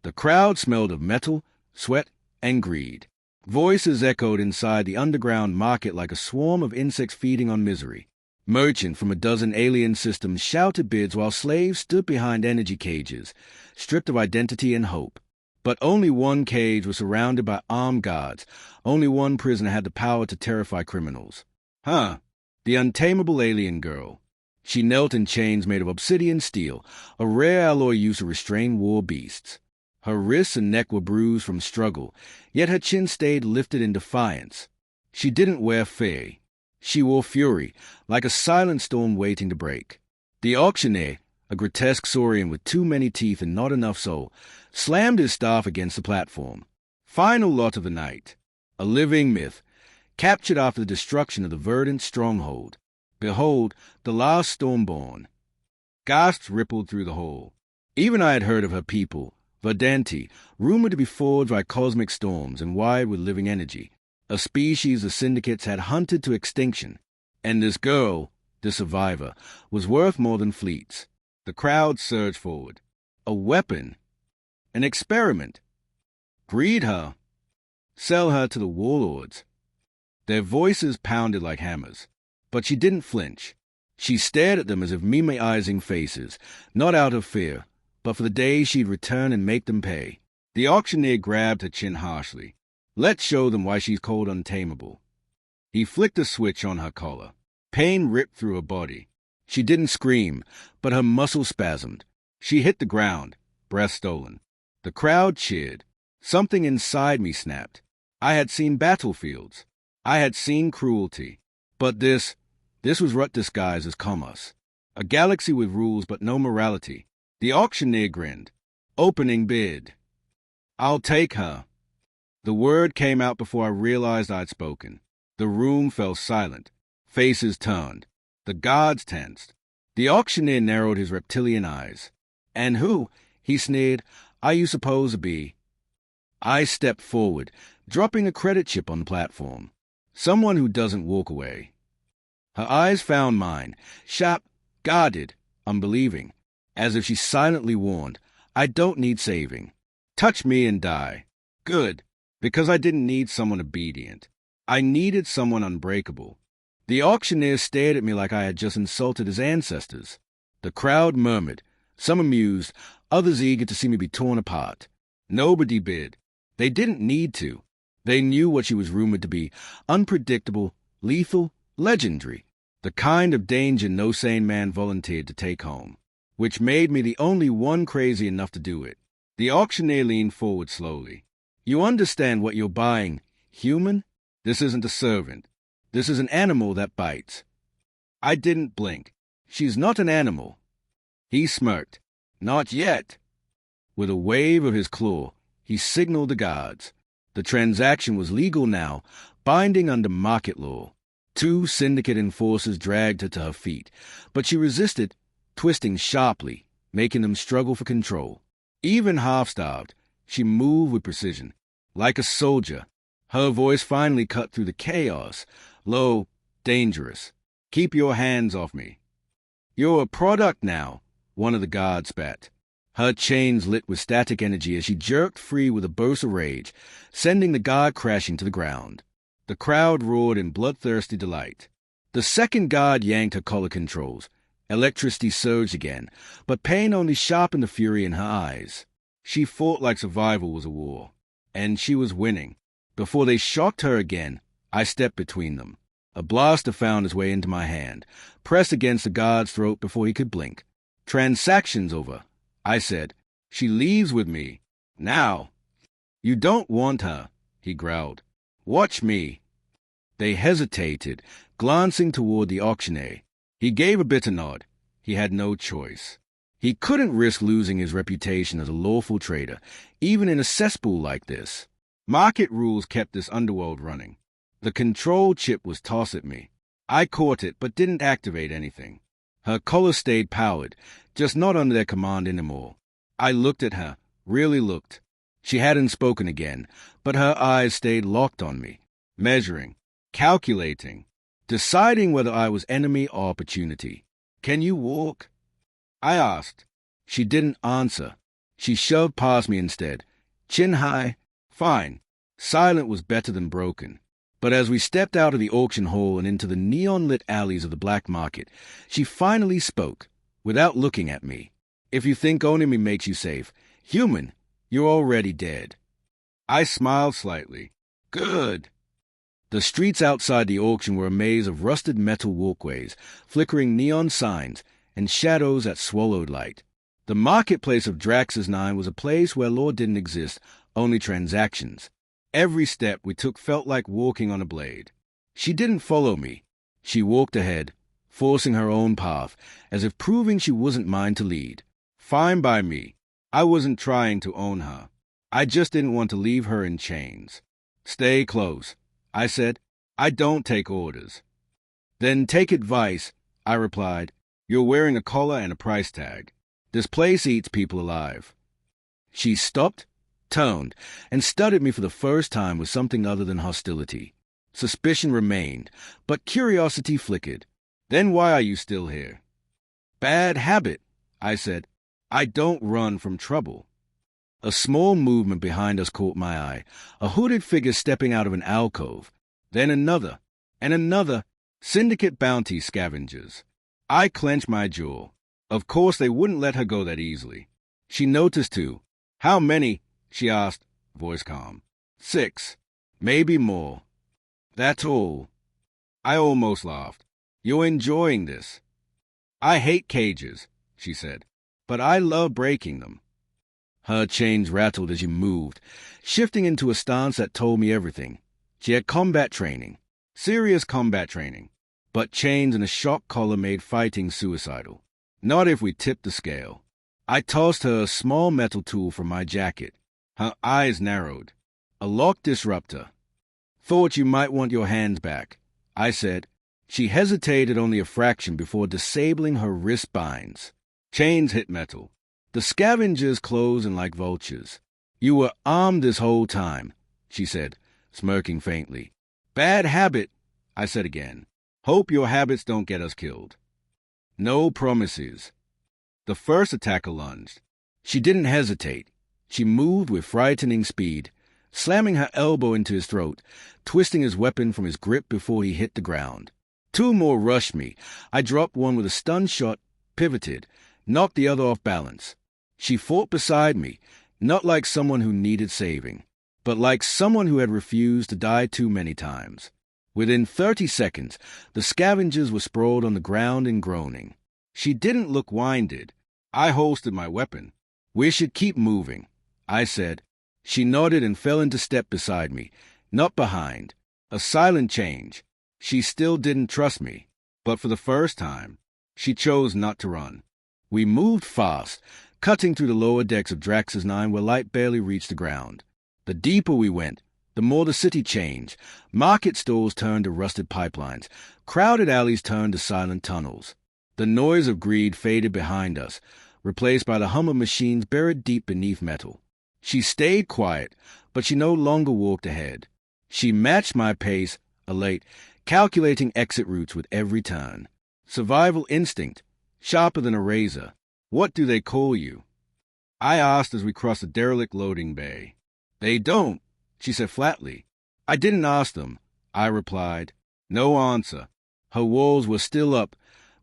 The crowd smelled of metal, sweat, and greed. Voices echoed inside the underground market like a swarm of insects feeding on misery. Merchants from a dozen alien systems shouted bids while slaves stood behind energy cages, stripped of identity and hope. But only one cage was surrounded by armed guards. Only one prisoner had the power to terrify criminals. The untamable alien girl. She knelt in chains made of obsidian steel, a rare alloy used to restrain war beasts. Her wrists and neck were bruised from struggle, yet her chin stayed lifted in defiance. She didn't wear fear. She wore fury, like a silent storm waiting to break. The auctioneer, a grotesque saurian with too many teeth and not enough soul, slammed his staff against the platform. Final lot of the night. A living myth, captured after the destruction of the verdant stronghold. Behold, the last Stormborn. Gasps rippled through the hall. Even I had heard of her people, Verdanti, rumored to be forged by cosmic storms and wired with living energy, a species the syndicates had hunted to extinction. And this girl, the survivor, was worth more than fleets. The crowd surged forward. A weapon. An experiment. Breed her. Sell her to the warlords. Their voices pounded like hammers. But she didn't flinch. She stared at them as if mimeizing faces, not out of fear, but for the day she'd return and make them pay. The auctioneer grabbed her chin harshly. Let's show them why she's called untamable. He flicked a switch on her collar. Pain ripped through her body. She didn't scream, but her muscles spasmed. She hit the ground, breath stolen. The crowd cheered. Something inside me snapped. I had seen battlefields. I had seen cruelty. But this was rut disguised as commerce. A galaxy with rules but no morality. The auctioneer grinned. Opening bid. I'll take her. The word came out before I realized I'd spoken. The room fell silent. Faces turned. The guards tensed. The auctioneer narrowed his reptilian eyes. And who, he sneered, are you supposed to be? I stepped forward, dropping a credit chip on the platform. Someone who doesn't walk away. Her eyes found mine, sharp, guarded, unbelieving, as if she silently warned, I don't need saving. Touch me and die. Good, because I didn't need someone obedient. I needed someone unbreakable. The auctioneer stared at me like I had just insulted his ancestors. The crowd murmured, some amused, others eager to see me be torn apart. Nobody bid. They didn't need to. They knew what she was rumored to be, unpredictable, lethal, legendary, the kind of danger no sane man volunteered to take home, which made me the only one crazy enough to do it. The auctioneer leaned forward slowly. You understand what you're buying, human? This isn't a servant. This is an animal that bites. I didn't blink. She's not an animal. He smirked. Not yet. With a wave of his claw, he signaled the guards. The transaction was legal now, binding under market law. 2 syndicate enforcers dragged her to her feet, but she resisted, twisting sharply, making them struggle for control. Even half-starved, she moved with precision, like a soldier. Her voice finally cut through the chaos, low, dangerous. Keep your hands off me. You're a product now, one of the guards spat. Her chains lit with static energy as she jerked free with a burst of rage, sending the guard crashing to the ground. The crowd roared in bloodthirsty delight. The second guard yanked her collar controls. Electricity surged again, but pain only sharpened the fury in her eyes. She fought like survival was a war, and she was winning. Before they shocked her again, I stepped between them. A blaster found its way into my hand, pressed against the guard's throat before he could blink. Transaction's over, I said. She leaves with me. Now. You don't want her, he growled. Watch me. They hesitated, glancing toward the auctioneer. He gave a bitter nod. He had no choice. He couldn't risk losing his reputation as a lawful trader, even in a cesspool like this. Market rules kept this underworld running. The control chip was tossed at me. I caught it, but didn't activate anything. Her collar stayed powered, just not under their command anymore. I looked at her, really looked. She hadn't spoken again, but her eyes stayed locked on me, measuring, calculating, deciding whether I was enemy or opportunity. Can you walk? I asked. She didn't answer. She shoved past me instead. Chin high. Fine. Silent was better than broken. But as we stepped out of the auction hall and into the neon-lit alleys of the black market, she finally spoke, without looking at me. If you think owning me makes you safe, human, you're already dead. I smiled slightly. Good. The streets outside the auction were a maze of rusted metal walkways, flickering neon signs, and shadows that swallowed light. The marketplace of Drax's Nine was a place where law didn't exist, only transactions. Every step we took felt like walking on a blade. She didn't follow me. She walked ahead, forcing her own path, as if proving she wasn't mine to lead. Fine by me. I wasn't trying to own her. I just didn't want to leave her in chains. Stay close, I said. I don't take orders. Then take advice, I replied. You're wearing a collar and a price tag. This place eats people alive. She stopped, turned, and studied me for the first time with something other than hostility. Suspicion remained, but curiosity flickered. Then why are you still here? Bad habit, I said. I don't run from trouble. A small movement behind us caught my eye, a hooded figure stepping out of an alcove. Then another, and another. Syndicate bounty scavengers. I clenched my jaw. Of course they wouldn't let her go that easily. She noticed too. How many? She asked, voice calm. 6. Maybe more. That's all. I almost laughed. You're enjoying this. I hate cages, she said, but I love breaking them. Her chains rattled as she moved, shifting into a stance that told me everything. She had combat training, serious combat training, but chains and a shock collar made fighting suicidal. Not if we tipped the scale. I tossed her a small metal tool from my jacket. Her eyes narrowed. A lock disruptor. Thought you might want your hands back, I said. She hesitated only a fraction before disabling her wrist binds. Chains hit metal. The scavengers close in like vultures. You were armed this whole time, she said, smirking faintly. Bad habit, I said again. Hope your habits don't get us killed. No promises. The first attacker lunged. She didn't hesitate. She moved with frightening speed, slamming her elbow into his throat, twisting his weapon from his grip before he hit the ground. 2 more rushed me. I dropped one with a stun shot, pivoted, knocked the other off balance. She fought beside me, not like someone who needed saving, but like someone who had refused to die too many times. Within 30 seconds, the scavengers were sprawled on the ground and groaning. She didn't look winded. I holstered my weapon. We should keep moving, I said. She nodded and fell into step beside me, not behind. A silent change. She still didn't trust me, but for the first time, she chose not to run. We moved fast, cutting through the lower decks of Drax's Nine where light barely reached the ground. The deeper we went, the more the city changed. Market stalls turned to rusted pipelines. Crowded alleys turned to silent tunnels. The noise of greed faded behind us, replaced by the hum of machines buried deep beneath metal. She stayed quiet, but she no longer walked ahead. She matched my pace, elate, calculating exit routes with every turn. Survival instinct, sharper than a razor. What do they call you? I asked as we crossed the derelict loading bay. They don't, she said flatly. I didn't ask them, I replied. No answer. Her walls were still up,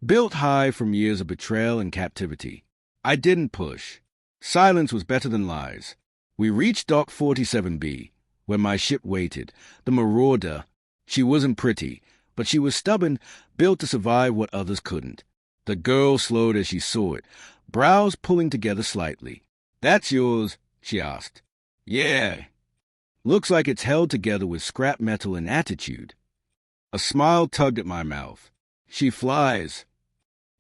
built high from years of betrayal and captivity. I didn't push. Silence was better than lies. We reached Dock 47B, where my ship waited, the Marauder. She wasn't pretty, but she was stubborn, built to survive what others couldn't. The girl slowed as she saw it, brows pulling together slightly. That's yours, she asked. Yeah. Looks like it's held together with scrap metal and attitude. A smile tugged at my mouth. She flies.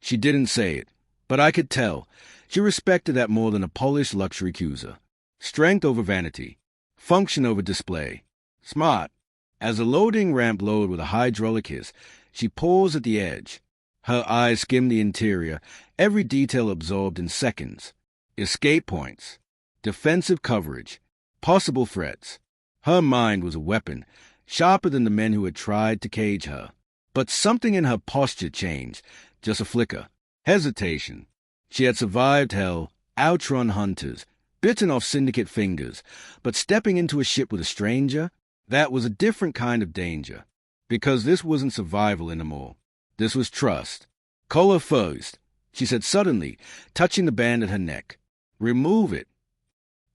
She didn't say it, but I could tell. She respected that more than a polished luxury cruiser. Strength over vanity. Function over display. Smart. As the loading ramp lowered with a hydraulic hiss, she paused at the edge. Her eyes skimmed the interior, every detail absorbed in seconds. Escape points. Defensive coverage. Possible threats. Her mind was a weapon, sharper than the men who had tried to cage her. But something in her posture changed, just a flicker. Hesitation. She had survived hell, outrun hunters, bitten off syndicate fingers, but stepping into a ship with a stranger, that was a different kind of danger. Because this wasn't survival anymore. This was trust. Collar first, she said suddenly, touching the band at her neck. Remove it.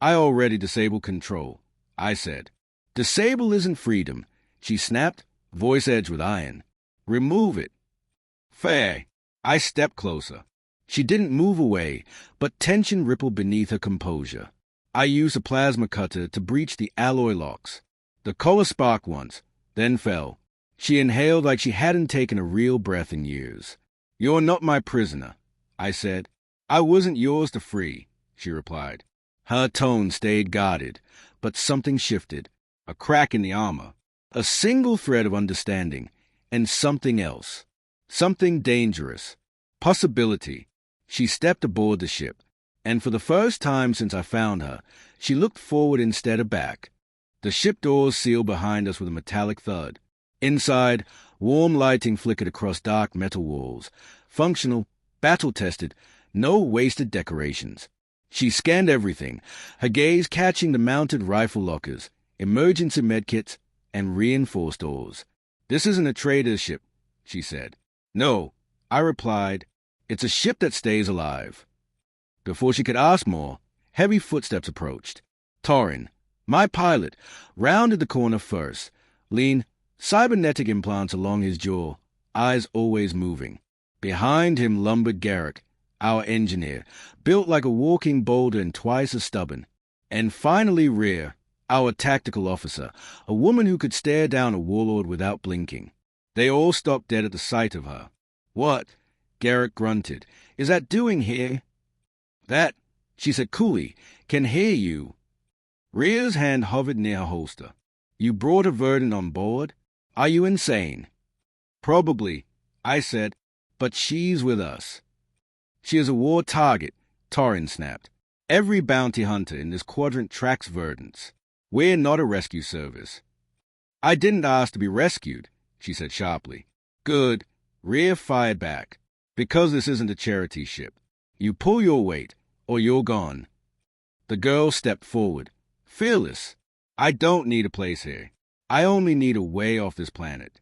I already disabled control, I said. Disable isn't freedom, she snapped, voice edged with iron. Remove it. Fair. I stepped closer. She didn't move away, but tension rippled beneath her composure. I used a plasma cutter to breach the alloy locks. The collar sparked once, then fell. She inhaled like she hadn't taken a real breath in years. You're not my prisoner, I said. I wasn't yours to free, she replied. Her tone stayed guarded, but something shifted. A crack in the armor. A single thread of understanding, and something else. Something dangerous. Possibility. She stepped aboard the ship, and for the first time since I found her, she looked forward instead of back. The ship doors sealed behind us with a metallic thud. Inside, warm lighting flickered across dark metal walls. Functional, battle-tested, no wasted decorations. She scanned everything, her gaze catching the mounted rifle lockers, emergency medkits, and reinforced doors. This isn't a trader's ship, she said. No, I replied. It's a ship that stays alive. Before she could ask more, heavy footsteps approached. Torin, my pilot, rounded the corner first, lean, cybernetic implants along his jaw, eyes always moving. Behind him lumbered Garrick, our engineer, built like a walking boulder and twice as stubborn. And finally Rhea, our tactical officer, a woman who could stare down a warlord without blinking. They all stopped dead at the sight of her. What? Garrick grunted. Is that doing here? That, she said coolly, can hear you. Rhea's hand hovered near her holster. You brought a Verdant on board? Are you insane? Probably, I said, but she's with us. She is a war target, Torin snapped. Every bounty hunter in this quadrant tracks Verdants. We're not a rescue service. I didn't ask to be rescued, she said sharply. Good, Rhea fired back. Because this isn't a charity ship. You pull your weight, or you're gone. The girl stepped forward, fearless. I don't need a place here. I only need a way off this planet.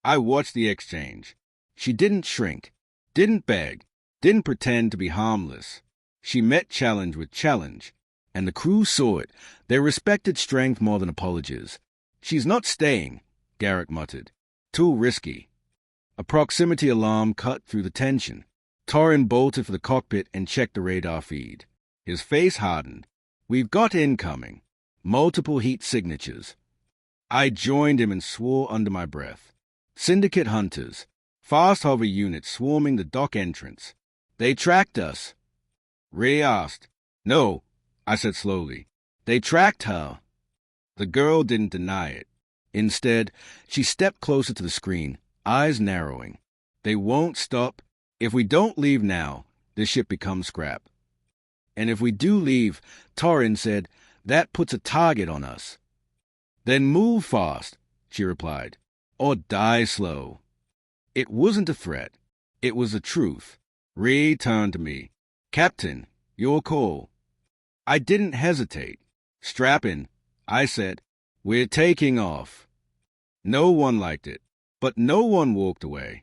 I watched the exchange. She didn't shrink, didn't beg, didn't pretend to be harmless. She met challenge with challenge, and the crew saw it. They respected strength more than apologies. She's not staying, Garrick muttered. Too risky. A proximity alarm cut through the tension. Torin bolted for the cockpit and checked the radar feed. His face hardened. We've got incoming. Multiple heat signatures. I joined him and swore under my breath. Syndicate hunters. Fast hover units swarming the dock entrance. They tracked us. Ray asked. No, I said slowly. They tracked her. The girl didn't deny it. Instead, she stepped closer to the screen, eyes narrowing. They won't stop. If we don't leave now, this ship becomes scrap. And if we do leave, Torin said, that puts a target on us. Then move fast, she replied, or die slow. It wasn't a threat. It was the truth. Ree turned to me. Captain, your call. I didn't hesitate. Strap in, I said. We're taking off. No one liked it, but no one walked away.